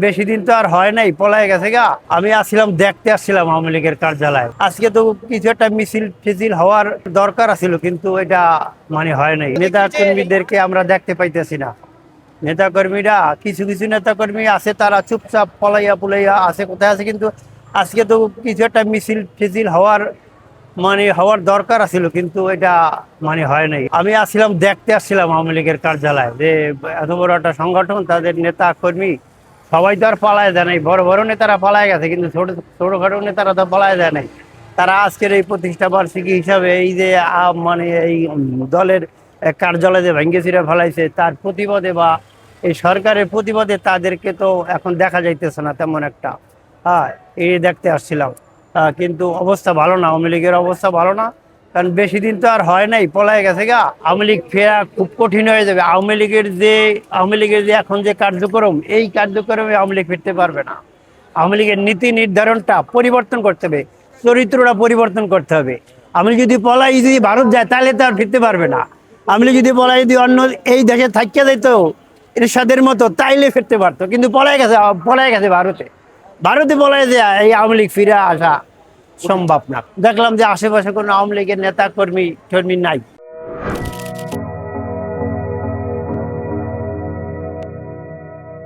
বেশি দিন তো আর হয় নাই, পলায় গেছে গা। আমি আসছিলাম, দেখতে আসছিলাম আওয়ামী লীগের কার্যালয়। আজকে তো কিছু একটা মিছিল টিছিল হওয়ার দরকার আছিল, কিন্তু এটা হয় নাই। নেতা কর্মীদেরকে আমরা দেখতে পাইতেছি না। নেতা কর্মীরা, কিছু কিছু নেতা কর্মী আছে, তারা চুপচাপ পলাইয়া পুলাইয়া আছে, কোথায় আছে। কিন্তু আজকে তো কিছু একটা মিছিল টিছিল হওয়ার দরকার আছিল, কিন্তু এটা হয় নাই। আমি আসছিলাম, দেখতে আসছিলাম আওয়ামী লীগের কার্যালয়, যে এত বড় একটা সংগঠন, তাদের নেতা কর্মী সবাই তো আর পালায় দেয় নাই। বড় বড় নেতারা পালায় গেছে, কিন্তু ছোটখাটো নেতারা তো পালায় দেয় নাই। তারা আজকের এই প্রতিষ্ঠা বার্ষিকী হিসাবে এই যে এই দলের কার্যালয় যে ভেঙ্গে চিরে ফেলাইছে, তার প্রতিবাদে বা এই সরকারের প্রতিবাদে তাদেরকে তো এখন দেখা যাইতেছে না তেমন একটা। হ্যাঁ, এই দেখতে আসছিলাম। কিন্তু অবস্থা ভালো না, আওয়ামী লীগের অবস্থা ভালো না। কারণ বেশি দিন তো আর হয় নাই, পলায় গেছে গা। আওয়ামী লীগ ফেরা খুব কঠিন হয়ে যাবে। আওয়ামী লীগের যে এখন যে কার্যক্রম, এই কার্যক্রমে আওয়ামী লীগ ফিরতে পারবে না। আওয়ামী লীগের নীতি নির্ধারণটা পরিবর্তন করতে হবে, চরিত্রটা পরিবর্তন করতে হবে। আমি যদি পলাই যদি ভারত যায়, তাহলে তো আর ফিরতে পারবে না। আমি যদি পলাই যদি অন্য এই দেশে থাকিয়ে যেত এরশাদের মতো, তাইলে ফিরতে পারতো। কিন্তু পলাই গেছে ভারতে। ভারতে পলাই যে এই আওয়ামী লীগ ফিরে আসা সম্ভব না। দেখলাম যে আশেপাশে কোনো আওয়ামী লীগের নেতা কর্মী নাই।